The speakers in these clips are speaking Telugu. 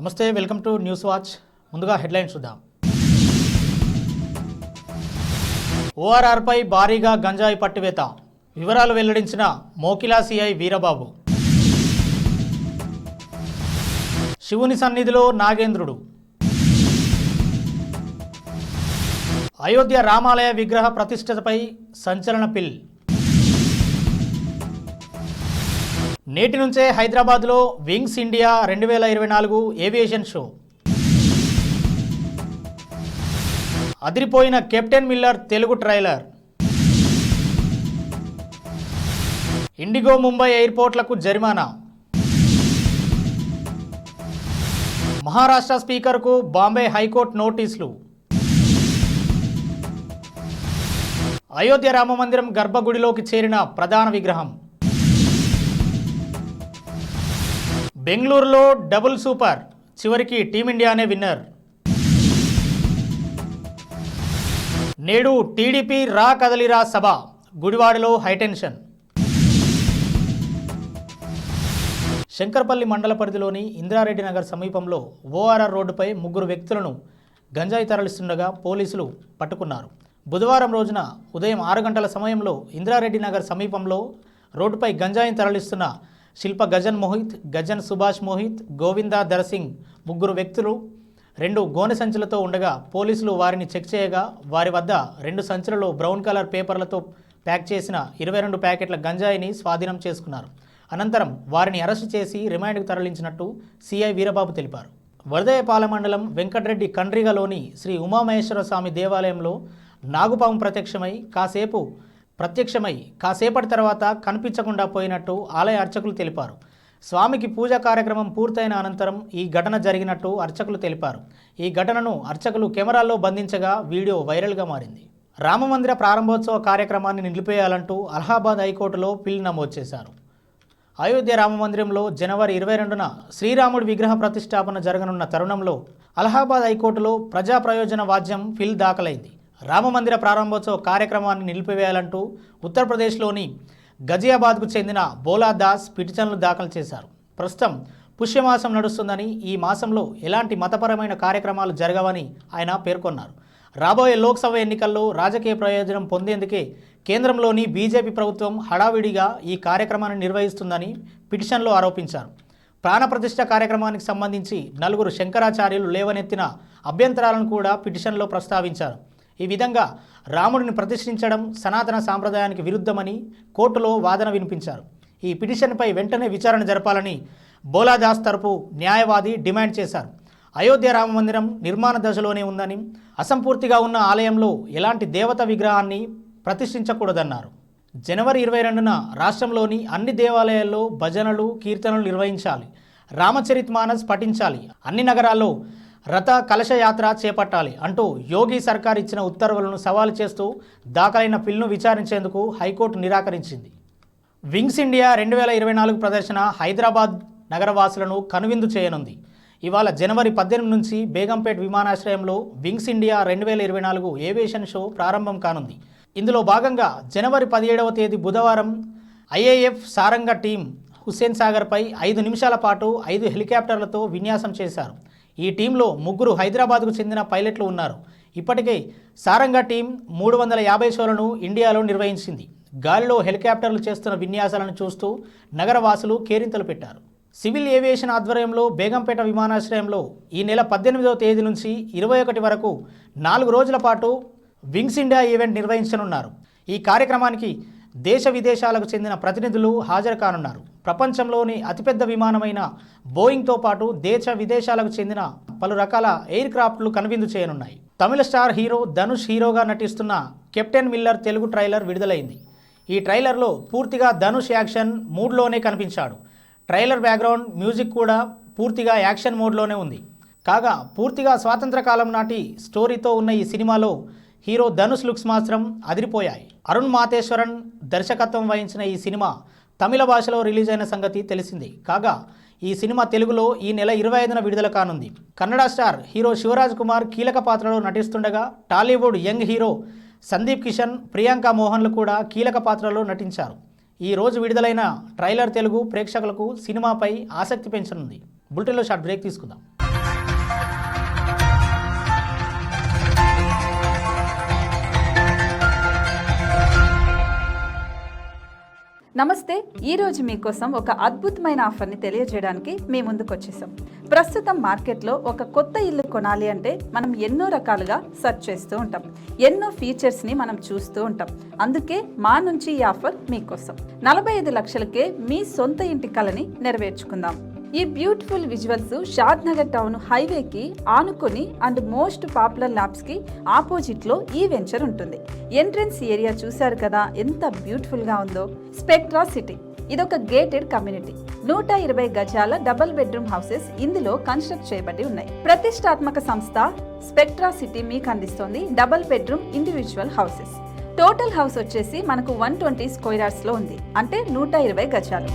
నమస్తే, వెల్కమ్ టు న్యూస్ వాచ్. ముందుగా హెడ్లైన్స్ చూద్దాం. ఓఆర్ఆర్పై భారీగా గంజాయి పట్టివేత, వివరాలు వెల్లడించిన మోకిలా సిఐ వీరబాబు. శివుని సన్నిధిలో నాగేంద్రుడు. అయోధ్య రామాలయ విగ్రహ ప్రతిష్టతపై సంచలన పిల్. నేటి నుంచే హైదరాబాద్లో వింగ్స్ ఇండియా 2024 ఏవియేషన్ షో. అదిరిపోయిన captain Miller Telugu trailer. IndiGo Mumbai ఎయిర్పోర్ట్లకు జరిమానా. మహారాష్ట్ర స్పీకర్కు బాంబే హైకోర్టు నోటీసులు. అయోధ్య రామమందిరం గర్భగుడిలోకి చేరిన ప్రధాన విగ్రహం. బెంగళూరులో డబుల్ సూపర్, చివరికి టీమిండియానే విన్నర్. నేడు టీడీపీ రా కదలిరా సభ, గుడివాడలో హైటెన్షన్. శంకర్పల్లి మండల పరిధిలోని ఇంద్రారెడ్డి నగర్ సమీపంలో ఓఆర్ఆర్ రోడ్డుపై ముగ్గురు వ్యక్తులను గంజాయి తరలిస్తుండగా పోలీసులు పట్టుకున్నారు. బుధవారం రోజున ఉదయం 6 గంటల సమయంలో ఇంద్రారెడ్డి నగర్ సమీపంలో రోడ్డుపై గంజాయిని తరలిస్తున్న శిల్ప గజన్ మోహిత్, గజన్ సుభాష్ మోహిత్, గోవిందా దర్సింగ్ ముగ్గురు వ్యక్తులు 2 గోనె సంచులతో ఉండగా పోలీసులు వారిని చెక్ చేయగా వారి వద్ద 2 సంచులలో బ్రౌన్ కలర్ పేపర్లతో ప్యాక్ చేసిన 22 ప్యాకెట్ల గంజాయిని స్వాధీనం చేసుకున్నారు. అనంతరం వారిని అరెస్టు చేసి రిమాండ్కు తరలించినట్టు సిఐ వీరబాబు తెలిపారు. వరదయ్యపాలెం మండలం వెంకటరెడ్డి కండ్రిగలోని శ్రీ ఉమామహేశ్వర స్వామి దేవాలయంలో నాగుపాము ప్రత్యక్షమై కాసేపటి తర్వాత కనిపించకుండా పోయినట్టు ఆలయ అర్చకులు తెలిపారు. స్వామికి పూజా కార్యక్రమం పూర్తయిన అనంతరం ఈ ఘటన జరిగినట్టు అర్చకులు తెలిపారు. ఈ ఘటనను అర్చకులు కెమెరాల్లో బంధించగా వీడియో వైరల్గా మారింది. రామమందిర ప్రారంభోత్సవ కార్యక్రమాన్ని నిలిపేయాలంటూ అలహాబాద్ హైకోర్టులో పిల్ నమోదు చేశారు. అయోధ్య రామమందిరంలో జనవరి 22న శ్రీరాముడి విగ్రహ ప్రతిష్టాపన జరగనున్న తరుణంలో అలహాబాద్ హైకోర్టులో ప్రజా ప్రయోజన వాద్యం పిల్ దాఖలైంది. రామమందిర ప్రారంభోత్సవ కార్యక్రమాన్ని నిలిపివేయాలంటూ ఉత్తరప్రదేశ్లోని గజియాబాద్కు చెందిన బోలా దాస్ పిటిషన్లు దాఖలు చేశారు. ప్రస్తుతం పుష్యమాసం నడుస్తుందని ఈ మాసంలో ఎలాంటి మతపరమైన కార్యక్రమాలు జరగవని ఆయన పేర్కొన్నారు. రాబోయే లోక్సభ ఎన్నికల్లో రాజకీయ ప్రయోజనం పొందేందుకే కేంద్రంలోని బీజేపీ ప్రభుత్వం హడావిడిగా ఈ కార్యక్రమాన్ని నిర్వహిస్తుందని పిటిషన్లో ఆరోపించారు. ప్రాణప్రతిష్ఠ కార్యక్రమానికి సంబంధించి 4 శంకరాచార్యులు లేవనెత్తిన అభ్యంతరాలను కూడా పిటిషన్లో ప్రస్తావించారు. ఈ విధంగా రాముడిని ప్రతిష్ఠించడం సనాతన సాంప్రదాయానికి విరుద్ధమని కోర్టులో వాదన వినిపించారు. ఈ పిటిషన్పై వెంటనే విచారణ జరపాలని బోలాదాస్ తరపు న్యాయవాది డిమాండ్ చేశారు. అయోధ్య రామమందిరం నిర్మాణ దశలోనే ఉందని, అసంపూర్తిగా ఉన్న ఆలయంలో ఎలాంటి దేవత విగ్రహాన్ని ప్రతిష్ఠించకూడదన్నారు. జనవరి 22న రాష్ట్రంలోని అన్ని దేవాలయాల్లో భజనలు, కీర్తనలు నిర్వహించాలి. రామచరితమానస్ పఠించాలి. అన్ని నగరాల్లో రథ కలశయాత్ర చేపట్టాలి అంటూ యోగి సర్కార్ ఇచ్చిన ఉత్తర్వులను సవాలు చేస్తూ దాఖలైన పిల్ను విచారించేందుకు హైకోర్టు నిరాకరించింది. వింగ్స్ ఇండియా 2024 ప్రదర్శన హైదరాబాద్ నగరవాసులను కనువిందు చేయనుంది. ఇవాళ జనవరి 18 నుంచి బేగంపేట్ విమానాశ్రయంలో వింగ్స్ ఇండియా 2024 ఏవియేషన్ షో ప్రారంభం కానుంది. ఇందులో భాగంగా జనవరి 17వ తేదీ బుధవారం ఐఏఎఫ్ సారంగ టీం హుస్సేన్ సాగర్పై 5 నిమిషాల పాటు 5 హెలికాప్టర్లతో విన్యాసం చేశారు. ఈ టీంలో 3 హైదరాబాద్కు చెందిన పైలట్లు ఉన్నారు. ఇప్పటికే సారంగ టీం 350 షోలను ఇండియాలో నిర్వహించింది. గాలిలో హెలికాప్టర్లు చేస్తున్న విన్యాసాలను చూస్తూ నగరవాసులు కేరింతలు పెట్టారు. సివిల్ ఏవియేషన్ ఆధ్వర్యంలో బేగంపేట విమానాశ్రయంలో ఈ నెల 18వ తేదీ నుంచి 21 వరకు 4 రోజుల పాటు వింగ్స్ ఇండియా ఈవెంట్ నిర్వహించనున్నారు. ఈ కార్యక్రమానికి దేశ విదేశాలకు చెందిన ప్రతినిధులు హాజరు కానున్నారు. ప్రపంచంలోని అతిపెద్ద విమానమైన బోయింగ్తో పాటు దేశ విదేశాలకు చెందిన పలు రకాల ఎయిర్ క్రాఫ్ట్లు కనువిందు చేయనున్నాయి. తమిళ స్టార్ హీరో ధనుష్ హీరోగా నటిస్తున్న కెప్టెన్ మిల్లర్ తెలుగు ట్రైలర్ విడుదలైంది. ఈ ట్రైలర్లో పూర్తిగా ధనుష్ యాక్షన్ మూడ్లోనే కనిపించాడు. ట్రైలర్ బ్యాక్గ్రౌండ్ మ్యూజిక్ కూడా పూర్తిగా యాక్షన్ మోడ్లోనే ఉంది. కాగా పూర్తిగా స్వాతంత్ర కాలం నాటి స్టోరీతో ఉన్న ఈ సినిమాలో హీరో ధనుష్ లుక్స్ మాత్రం అదిరిపోయాయి. అరుణ్ మాతేశ్వరన్ దర్శకత్వం వహించిన ఈ సినిమా తమిళ భాషలో రిలీజ్ అయిన సంగతి తెలిసింది. కాగా ఈ సినిమా తెలుగులో ఈ నెల 25న విడుదల కానుంది. కన్నడ స్టార్ హీరో శివరాజ్ కుమార్ కీలక పాత్రలో నటిస్తుండగా టాలీవుడ్ యంగ్ హీరో సందీప్ కిషన్, ప్రియాంక మోహన్లు కూడా కీలక పాత్రలో నటించారు. ఈ రోజు విడుదలైన ట్రైలర్ తెలుగు ప్రేక్షకులకు సినిమాపై ఆసక్తి పెంచనుంది. బులెటిన్లో షార్ట్ బ్రేక్ తీసుకుందాం. నమస్తే. ఈరోజు మీకోసం ఒక అద్భుతమైన ఆఫర్ని తెలియజేయడానికి మీ ముందుకు వచ్చేసాం. ప్రస్తుతం మార్కెట్లో ఒక కొత్త ఇల్లు కొనాలి అంటే మనం ఎన్నో రకాలుగా సెర్చ్ చేస్తూ ఉంటాం, ఎన్నో ఫీచర్స్ని మనం చూస్తూ ఉంటాం. అందుకే మా నుంచి ఈ ఆఫర్ మీకోసం 45 లక్షలకే మీ సొంత ఇంటి కలని నెరవేర్చుకుందాం. ఈ బ్యూటిఫుల్ విజువల్స్ షాద్ నగర్ టౌన్ హైవేకి ఆనుకొని అండ్ మోస్ట్ పాపులర్ ల్యాబ్స్ కి ఆపోజిట్ లో ఈ వెంచర్ ఉంటుంది. ఎంట్రన్స్ ఏరియా చూశారు కదా ఎంత బ్యూటిఫుల్ గా ఉందో. స్పెక్ట్రా సిటీ ఇదొక గేటెడ్ కమ్యూనిటీ. 120 గజాల డబుల్ బెడ్రూమ్ హౌసెస్ ఇందులో కన్స్ట్రక్ట్ చేయబడి ఉన్నాయి. ప్రతిష్టాత్మక సంస్థ స్పెక్ట్రా సిటీ మీకు అందిస్తోంది double bedroom individual houses. Total house వచ్చేసి మనకు 120 స్క్వేర్ యార్డ్స్ లో ఉంది, అంటే 120 గజాలు.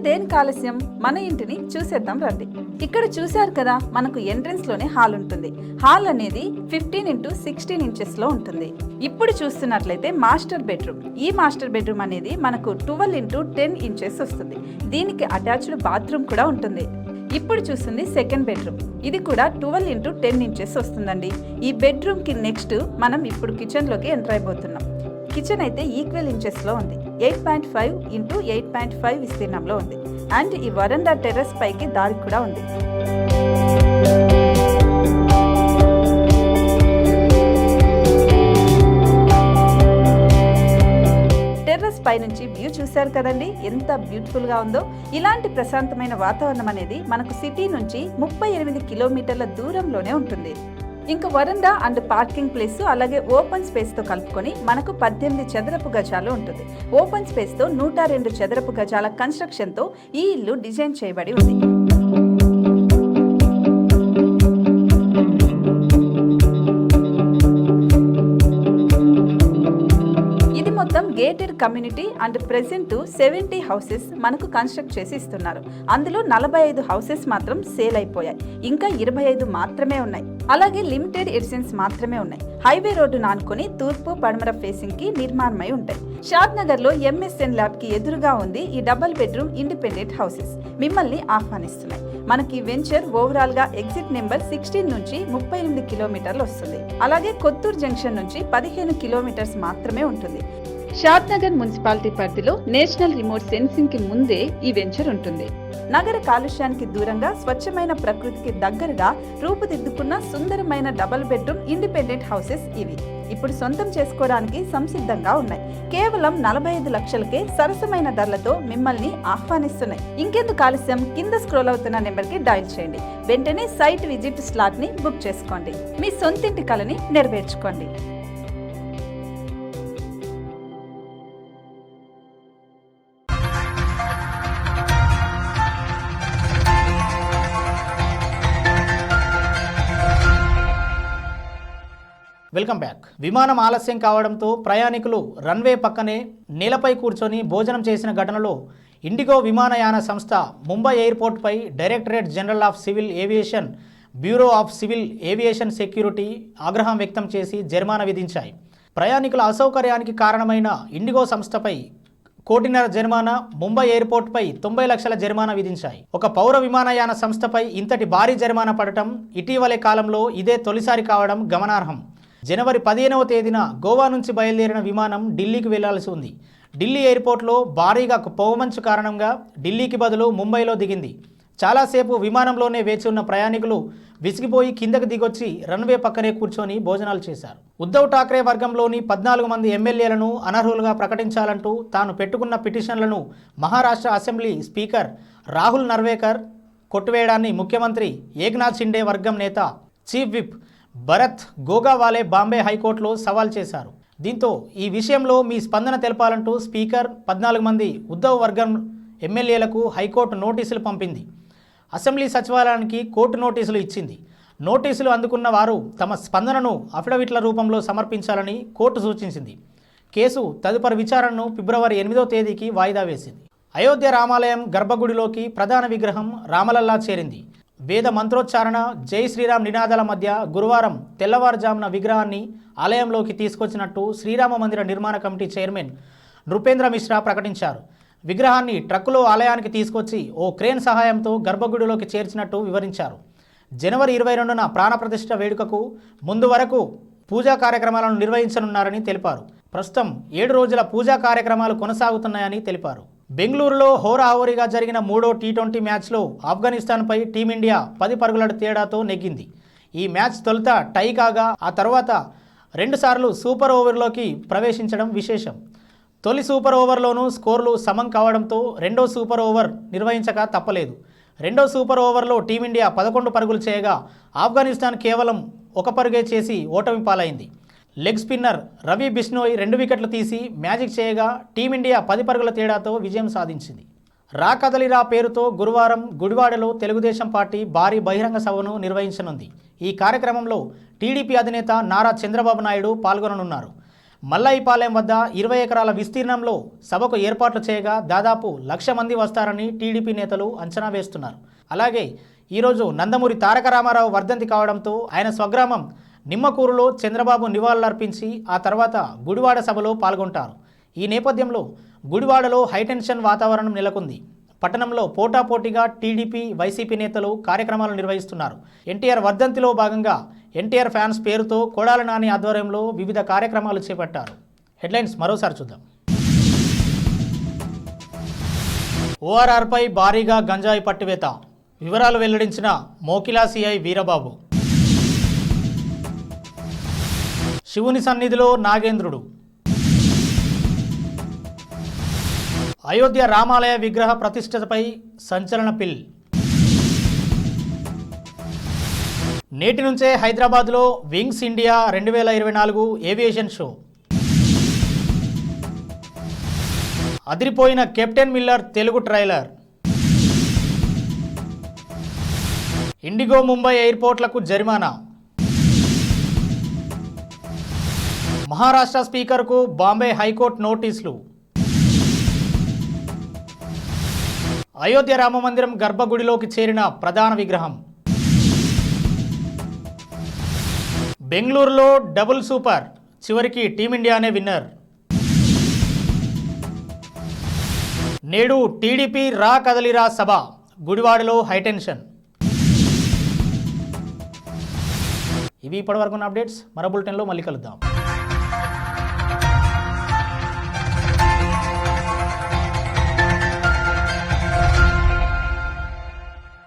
దేనికి ఆలస్యం, మన ఇంటిని చూసేద్దాం రండి. ఇక్కడ చూశారు కదా, మనకు ఎంట్రన్స్ లోనే హాల్ ఉంటుంది. హాల్ అనేది 15x16 ఇంచెస్ లో ఉంటుంది. ఇప్పుడు చూస్తున్నట్లయితే మాస్టర్ బెడ్రూమ్. ఈ మాస్టర్ బెడ్రూమ్ అనేది మనకు 12x10 ఇంచెస్ వస్తుంది. దీనికి అటాచ్డ్ బాత్రూమ్ కూడా ఉంటుంది. ఇప్పుడు చూస్తుంది సెకండ్ బెడ్రూమ్. ఇది కూడా 12x10 ఇంచెస్ వస్తుందండి. ఈ బెడ్రూమ్ కి నెక్స్ట్ మనం ఇప్పుడు కిచెన్ లోకి ఎంటర్ అయిపోతున్నాం. కిచెన్ అయితే ఈక్వల్ ఇంచెస్ లో ఉంది. 8.5x8.5 విస్తీర్ణంలో ఉంది. అండ్ ఈ వరండా టెర్రస్ పైకి దారి కూడా ఉంది. టెర్రస్ పై నుంచి వ్యూ చూశారు కదండి, ఎంత బ్యూటిఫుల్ గా ఉందో. ఇలాంటి ప్రశాంతమైన వాతావరణం అనేది మనకు సిటీ నుంచి 38 కిలోమీటర్ల దూరంలోనే ఉంటుంది. ఇంకా వరండా అండ్ పార్కింగ్ ప్లేస్ అలాగే ఓపెన్ స్పేస్ తో కలుపుకొని మనకు 18 చదరపు గజాలు ఉంటుంది. ఓపెన్ స్పేస్ తో 102 చదరపు గజాల కన్స్ట్రక్షన్ తో ఈ ఇల్లు డిజైన్ చేయబడి ఉంది. మొత్తం gated community and present 70 houses మనకు కన్స్ట్రక్ట్ చేసి ఇస్తున్నారు. అందులో 45 హౌసెస్ మాత్రం సేల్ అయిపోయాయి. ఇంకా 25 మాత్రమే ఉన్నాయి. అలాగే లిమిటెడ్ ఎడిషన్స్ మాత్రమే ఉన్నాయి. హైవే రోడ్డు నానుకొని తూర్పు పడమర ఫేసింగ్ కి నిర్మాణమై ఉంటాయి. షాద్ నగర్ లో ఎంఎస్ఎన్ ల్యాబ్ కి ఎదురుగా ఉంది ఈ డబుల్ బెడ్రూమ్ ఇండిపెండెంట్ హౌసెస్. మిమ్మల్ని ఆహ్వానిస్తున్నాయి. మనకి వెంచర్ ఓవరాల్ గా ఎగ్జిట్ నెంబర్ 16 నుంచి 38 కిలోమీటర్లు వస్తుంది. అలాగే కొత్తూరు జంక్షన్ నుంచి 15 కిలోమీటర్స్ మాత్రమే ఉంటుంది. షాద్ నగర్ మున్సిపాలిటీ పరిధిలో నేషనల్ రిమోట్ సెన్సింగ్ కి ముందే ఈ వెంచర్ ఉంటుంది. నగర కాలుష్యానికి దూరంగా స్వచ్ఛమైన ప్రకృతికి దగ్గరగా రూపుదిద్దుకున్న సుందరమైన డబుల్ బెడ్రూమ్ ఇండిపెండెంట్ హౌసెస్ ఇవి. ఇప్పుడు సొంతం చేసుకోవడానికి సంసిద్ధంగా ఉన్నాయి. కేవలం 45 లక్షలకే సరసమైన ధరలతో మిమ్మల్ని ఆహ్వానిస్తున్నాయి. ఇంకెందుకు ఆలస్యం, కింద స్క్రోల్ అవుతున్న నెంబర్ కి డయల్ చేయండి. వెంటనే సైట్ విజిట్ స్లాట్ ని బుక్ చేసుకోండి. మీ సొంతింటి కలని నెరవేర్చుకోండి. Welcome back. విమానం ఆలస్యం కావడంతో ప్రయాణికులు రన్వే పక్కనే నేలపై కూర్చొని భోజనం చేసిన ఘటనలో ఇండిగో విమానయాన సంస్థ ముంబై ఎయిర్పోర్ట్పై directorate general of civil aviation, bureau of civil aviation security ఆగ్రహం వ్యక్తం చేసి జరిమానా విధించాయి. ప్రయాణికుల అసౌకర్యానికి కారణమైన ఇండిగో సంస్థపై 1.5 కోటి జరిమానా, ముంబై ఎయిర్పోర్ట్పై 90 లక్షల జరిమానా విధించాయి. ఒక పౌర విమానయాన సంస్థపై ఇంతటి భారీ జరిమానా పడటం ఇటీవలే కాలంలో ఇదే తొలిసారి కావడం గమనార్హం. జనవరి 15వ తేదీన గోవా నుంచి బయలుదేరిన విమానం ఢిల్లీకి వెళ్లాల్సి ఉంది. ఢిల్లీ ఎయిర్పోర్ట్లో భారీగా పొగమంచు కారణంగా ఢిల్లీకి బదులు ముంబైలో దిగింది. చాలాసేపు విమానంలోనే వేచి ఉన్న ప్రయాణికులు విసిగిపోయి కిందకు దిగొచ్చి రన్వే పక్కనే కూర్చొని భోజనాలు చేశారు. ఉద్ధవ్ ఠాక్రే వర్గంలోని 14 మంది ఎమ్మెల్యేలను అనర్హులుగా ప్రకటించాలంటూ తాను పెట్టుకున్న పిటిషన్లను మహారాష్ట్ర అసెంబ్లీ స్పీకర్ రాహుల్ నర్వేకర్ కొట్టివేయడాన్ని ముఖ్యమంత్రి ఏక్నాథ్ షిండే వర్గం నేత చీఫ్ విప్ భరత్ గోగావాలే బాంబే హైకోర్టులో సవాల్ చేశారు. దీంతో ఈ విషయంలో మీ స్పందన తెలపాలంటూ స్పీకర్ 14 మంది ఉద్ధవ్ వర్గం ఎమ్మెల్యేలకు హైకోర్టు నోటీసులు పంపింది. అసెంబ్లీ సచివాలయానికి కోర్టు నోటీసులు ఇచ్చింది. నోటీసులు అందుకున్న వారు తమ స్పందనను అఫిడవిట్ల రూపంలో సమర్పించాలని కోర్టు సూచించింది. కేసు తదుపరి విచారణను ఫిబ్రవరి 8వ తేదీకి వాయిదా వేసింది. అయోధ్య రామాలయం గర్భగుడిలోకి ప్రధాన విగ్రహం రామలల్లా చేరింది. వేద మంత్రోచ్చారణ, జై శ్రీరామ్ నినాదాల మధ్య గురువారం తెల్లవారుజామున విగ్రహాన్ని ఆలయంలోకి తీసుకొచ్చినట్టు శ్రీరామ మందిర నిర్మాణ కమిటీ చైర్మన్ నృపేంద్ర మిశ్రా ప్రకటించారు. విగ్రహాన్ని ట్రక్కులో ఆలయానికి తీసుకొచ్చి ఓ క్రేన్ సహాయంతో గర్భగుడిలోకి చేర్చినట్టు వివరించారు. జనవరి 22న ప్రాణప్రతిష్ఠ వేడుకకు ముందు వరకు పూజా కార్యక్రమాలను నిర్వహించనున్నారని తెలిపారు. ప్రస్తుతం 7 రోజుల పూజా కార్యక్రమాలు కొనసాగుతున్నాయని తెలిపారు. బెంగళూరులో హోరాహోరీగా జరిగిన 3వ టీ20 మ్యాచ్లో ఆఫ్ఘనిస్తాన్పై టీమిండియా 10 పరుగుల తేడాతో నెగ్గింది. ఈ మ్యాచ్ తొలుత టై కాగా ఆ తర్వాత 2 సార్లు సూపర్ ఓవర్లోకి ప్రవేశించడం విశేషం. తొలి సూపర్ ఓవర్లోనూ స్కోర్లు సమం కావడంతో రెండో సూపర్ ఓవర్ నిర్వహించక తప్పలేదు. రెండో సూపర్ ఓవర్లో టీమిండియా 11 పరుగులు చేయగా ఆఫ్ఘనిస్తాన్ కేవలం 1 పరుగే చేసి ఓటమి పాలైంది. లెగ్ స్పిన్నర్ రవి బిష్నోయ్ 2 వికెట్లు తీసి మ్యాజిక్ చేయగా టీమిండియా 10 పరుగుల తేడాతో విజయం సాధించింది. రా కదలిరా పేరుతో గురువారం గుడివాడలో తెలుగుదేశం పార్టీ భారీ బహిరంగ సభను నిర్వహించనుంది. ఈ కార్యక్రమంలో టీడీపీ అధినేత నారా చంద్రబాబు నాయుడు పాల్గొననున్నారు. మల్లాయిపాలెం వద్ద 20 ఎకరాల విస్తీర్ణంలో సభకు ఏర్పాట్లు చేయగా దాదాపు 1,00,000 మంది వస్తారని టీడీపీ నేతలు అంచనా వేస్తున్నారు. అలాగే ఈరోజు నందమూరి తారక రామారావు వర్ధంతి కావడంతో ఆయన స్వగ్రామం నిమ్మకూరులో చంద్రబాబు నివాళులర్పించి ఆ తర్వాత గుడివాడ సభలో పాల్గొంటారు. ఈ నేపథ్యంలో గుడివాడలో హైటెన్షన్ వాతావరణం నెలకొంది. పట్టణంలో పోటాపోటీగా టీడీపీ, వైసీపీ నేతలు కార్యక్రమాలు నిర్వహిస్తున్నారు. ఎన్టీఆర్ వర్ధంతిలో భాగంగా ఎన్టీఆర్ ఫ్యాన్స్ పేరుతో కొడాల నాని ఆధ్వర్యంలో వివిధ కార్యక్రమాలు చేపట్టారు. హెడ్లైన్స్ మరోసారి చూద్దాం. ఓఆర్ఆర్పై భారీగా గంజాయి పట్టివేత, వివరాలు వెల్లడించిన మోకిలా సిఐ వీరబాబు. శివుని సన్నిధిలో నాగేంద్రుడు. అయోధ్య రామాలయ విగ్రహ ప్రతిష్టపై సంచలన పిల్. నేటి నుంచే హైదరాబాద్లో వింగ్స్ ఇండియా 2024 ఏవియేషన్ షో. అదిరిపోయిన captain Miller Telugu trailer. IndiGo Mumbai ఎయిర్పోర్ట్లకు జరిమానా. మహారాష్ట్ర స్పీకర్కు బాంబే హైకోర్టు నోటీసులు. అయోధ్య రామమందిరం గర్భగుడిలోకి చేరిన ప్రధాన విగ్రహం. బెంగళూరులో డబుల్ సూపర్, చివరికి టీమిండియానే విన్నర్. నేడు టీడీపీ రా కదలిరా సభ, గుడివాడలో హైటెన్షన్. ఇవి ఇప్పటివరకు ఉన్న అప్డేట్స్. మరో బులెటిన్లో మళ్ళీ కలుద్దాం.